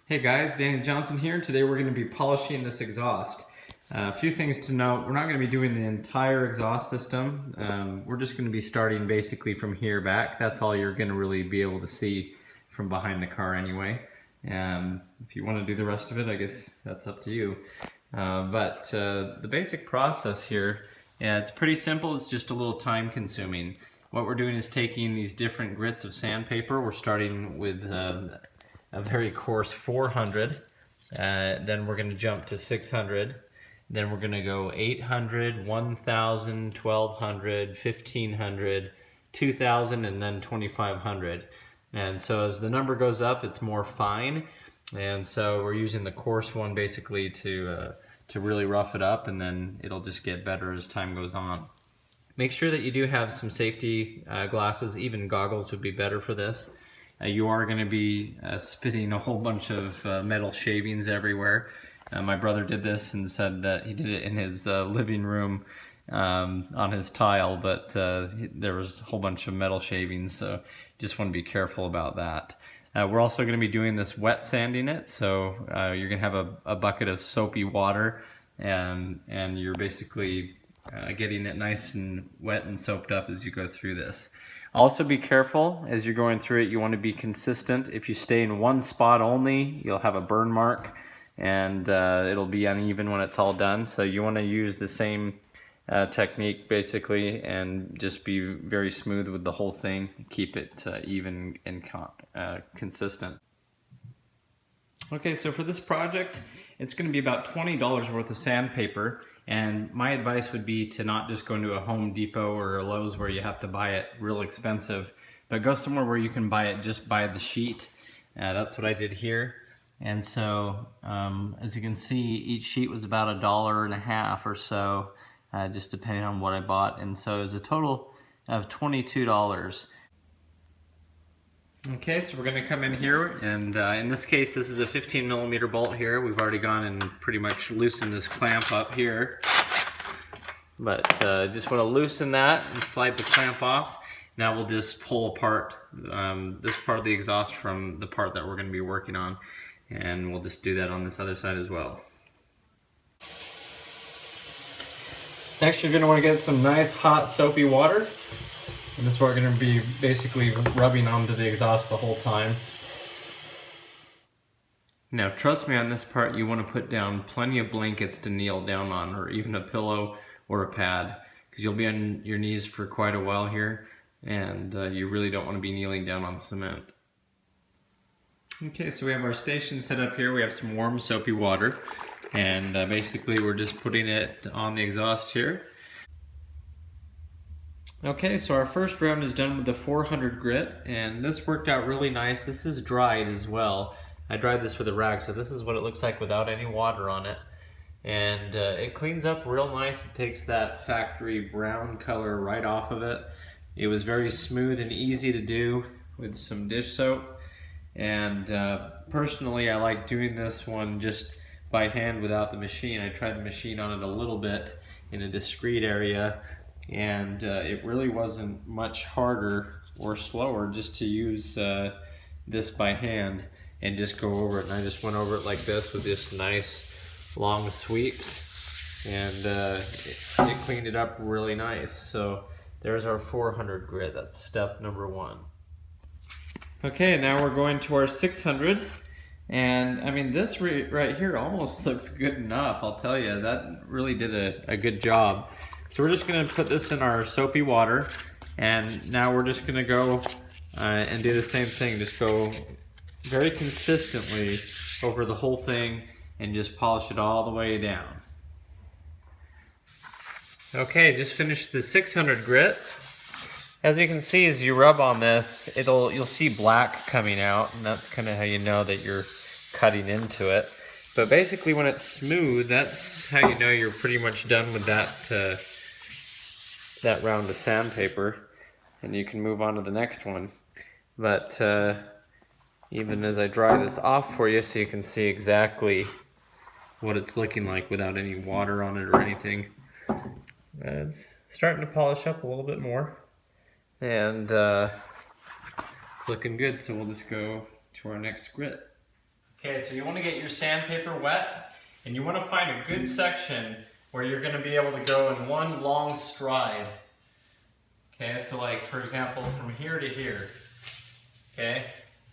Hey guys, Danny Johnson here. Today we're going to be polishing this exhaust. A few things to note. We're not going to be doing the entire exhaust system. We're just going to be starting basically from here back. That's all you're going to really be able to see from behind the car anyway. If you want to do the rest of it, I guess that's up to you. But the basic process here, yeah, it's pretty simple. It's just a little time consuming. What we're doing is taking these different grits of sandpaper. We're starting with a very coarse 400, then we're going to jump to 600, then we're going to go 800, 1000, 1200, 1500, 2000, and then 2500. And so as the number goes up, it's more fine, and so we're using the coarse one basically to really rough it up, and then it'll just get better as time goes on. Make sure that you do have some safety glasses. Even goggles would be better for this. You are going to be spitting a whole bunch of metal shavings everywhere. My brother did this and said that he did it in his living room on his tile, but there was a whole bunch of metal shavings, so just want to be careful about that. We're also going to be doing this wet sanding it, so you're going to have a bucket of soapy water, and you're basically getting it nice and wet and soaped up as you go through this. Also be careful as you're going through it. You want to be consistent. If you stay in one spot only, you'll have a burn mark, and it'll be uneven when it's all done. So you want to use the same technique basically, and just be very smooth with the whole thing. Keep it even and consistent. Okay, so for this project, it's going to be about $20 worth of sandpaper, and my advice would be to not just go into a Home Depot or a Lowe's where you have to buy it real expensive, but go somewhere where you can buy it just by the sheet. That's what I did here. And so, as you can see, each sheet was about $1.50 or so, just depending on what I bought, and so it was a total of $22. Okay, so we're going to come in here, and in this case this is a 15mm bolt here. We've already gone and pretty much loosened this clamp up here, but just want to loosen that and slide the clamp off. Now we'll just pull apart this part of the exhaust from the part that we're going to be working on, and we'll just do that on this other side as well. Next, you're going to want to get some nice hot soapy water. And this is what we're going to be basically rubbing onto the exhaust the whole time. Now trust me on this part, you want to put down plenty of blankets to kneel down on, or even a pillow or a pad, because you'll be on your knees for quite a while here, and you really don't want to be kneeling down on cement. Okay, so we have our station set up here. We have some warm soapy water, and basically we're just putting it on the exhaust here. Okay, so our first round is done with the 400 grit, and this worked out really nice. This is dried as well. I dried this with a rag, so this is what it looks like without any water on it. And it cleans up real nice. It takes that factory brown color right off of it. It was very smooth and easy to do with some dish soap. And personally, I like doing this one just by hand without the machine. I tried the machine on it a little bit in a discrete area, and it really wasn't much harder or slower just to use this by hand and just go over it. And I just went over it like this with this nice long sweeps, and it cleaned it up really nice. So there's our 400 grit. That's step number one. Okay, now we're going to our 600, and I mean this right here almost looks good enough. I'll tell you, that really did a good job. So we're just going to put this in our soapy water, and now we're just going to go and do the same thing. Just go very consistently over the whole thing and just polish it all the way down. Okay, just finished the 600 grit. As you can see, as you rub on this, you'll see black coming out, and that's kind of how you know that you're cutting into it. But basically when it's smooth, that's how you know you're pretty much done with that round of sandpaper, and you can move on to the next one. But even as I dry this off for you so you can see exactly what it's looking like without any water on it or anything, it's starting to polish up a little bit more, and it's looking good. So we'll just go to our next grit. Okay, so you want to get your sandpaper wet, and you want to find a good section where you're going to be able to go in one long stride. Okay, so like for example from here to here. Okay,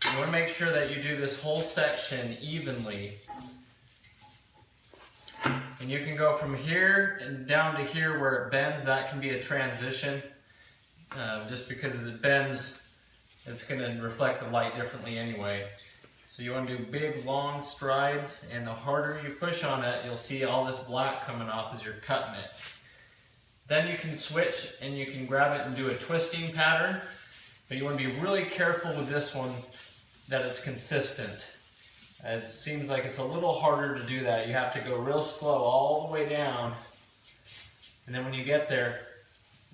you want to make sure that you do this whole section evenly. And you can go from here and down to here where it bends. That can be a transition. Just because as it bends, it's going to reflect the light differently anyway. So you want to do big, long strides, and the harder you push on it, you'll see all this black coming off as you're cutting it. Then you can switch and you can grab it and do a twisting pattern, but you want to be really careful with this one that it's consistent. It seems like it's a little harder to do that. You have to go real slow all the way down, and then when you get there,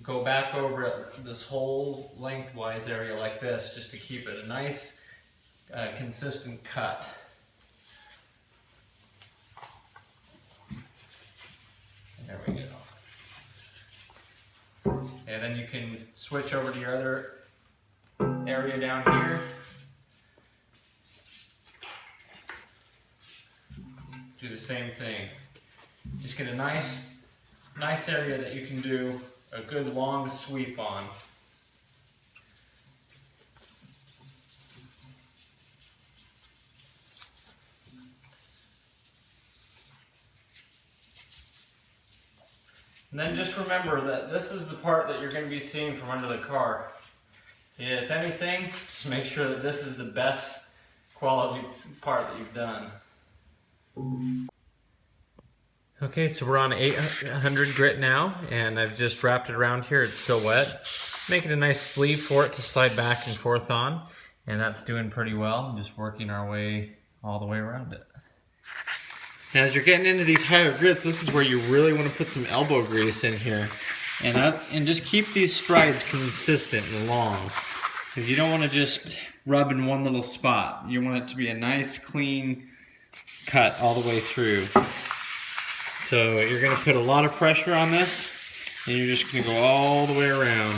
go back over it, this whole lengthwise area like this, just to keep it a nice consistent cut. There we go. And then you can switch over to your other area down here. Do the same thing. Just get a nice area that you can do a good long sweep on. And then just remember that this is the part that you're going to be seeing from under the car. If anything, just make sure that this is the best quality part that you've done. Okay, so we're on 800 grit now, and I've just wrapped it around here. It's still wet. Making a nice sleeve for it to slide back and forth on, and that's doing pretty well. Just working our way all the way around it. Now, as you're getting into these higher grits, this is where you really want to put some elbow grease in here, and just keep these strides consistent and long, because you don't want to just rub in one little spot. You want it to be a nice, clean cut all the way through. So you're going to put a lot of pressure on this, and you're just going to go all the way around.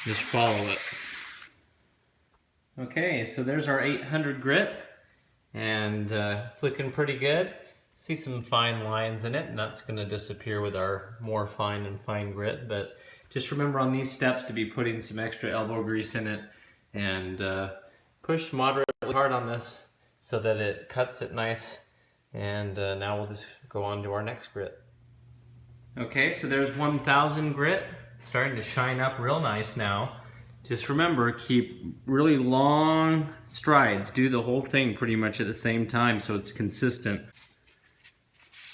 Just follow it. Okay, so there's our 800 grit, and it's looking pretty good. See some fine lines in it, and that's going to disappear with our more fine and fine grit. But just remember on these steps to be putting some extra elbow grease in it, and push moderately hard on this so that it cuts it nice. And now we'll just go on to our next grit. Okay, so there's 1000 grit, starting to shine up real nice now. Just remember, keep really long strides. Do the whole thing pretty much at the same time so it's consistent.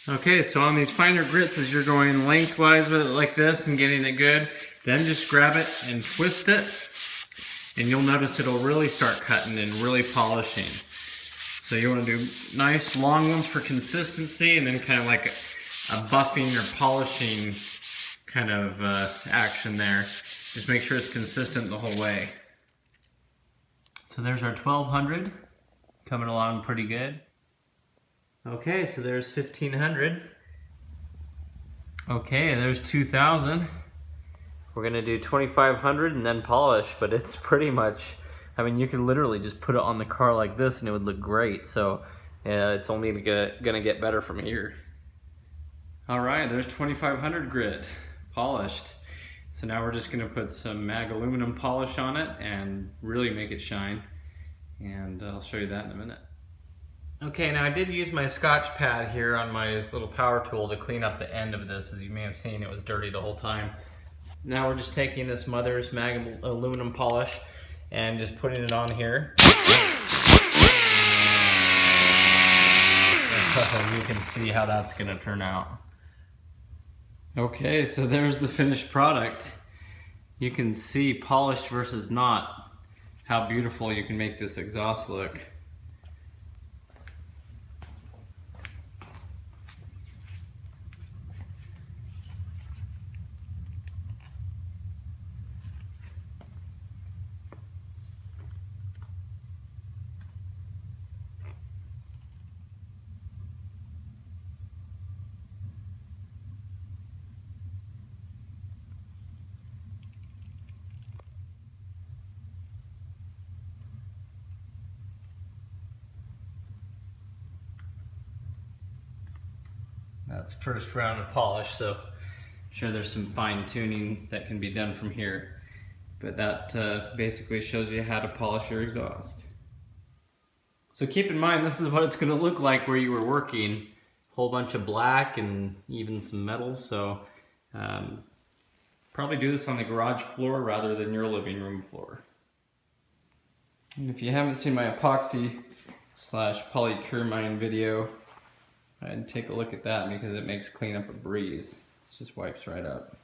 Okay, so on these finer grits, as you're going lengthwise with it like this and getting it good, then just grab it and twist it, and you'll notice it'll really start cutting and really polishing. So you want to do nice long ones for consistency, and then kind of like a buffing or polishing kind of action there. Just make sure it's consistent the whole way. So there's our 1200, coming along pretty good. Okay, so there's 1500. Okay, there's 2000. We're gonna do 2500 and then polish, but it's pretty much, I mean, you could literally just put it on the car like this and it would look great. So it's only gonna get better from here. All right, there's 2500 grit, polished. So now we're just gonna put some mag aluminum polish on it and really make it shine. And I'll show you that in a minute. Okay, now I did use my Scotch pad here on my little power tool to clean up the end of this. As you may have seen, it was dirty the whole time. Now we're just taking this Mother's mag aluminum polish and just putting it on here. You can see how that's gonna turn out. Okay, so there's the finished product. You can see polished versus not, how beautiful you can make this exhaust look. That's the first round of polish, so I'm sure there's some fine tuning that can be done from here. But that basically shows you how to polish your exhaust. So keep in mind, this is what it's going to look like where you were working. Whole bunch of black and even some metal, so probably do this on the garage floor rather than your living room floor. And if you haven't seen my epoxy / polycurmine video, I'd take a look at that because it makes cleanup a breeze. It just wipes right up.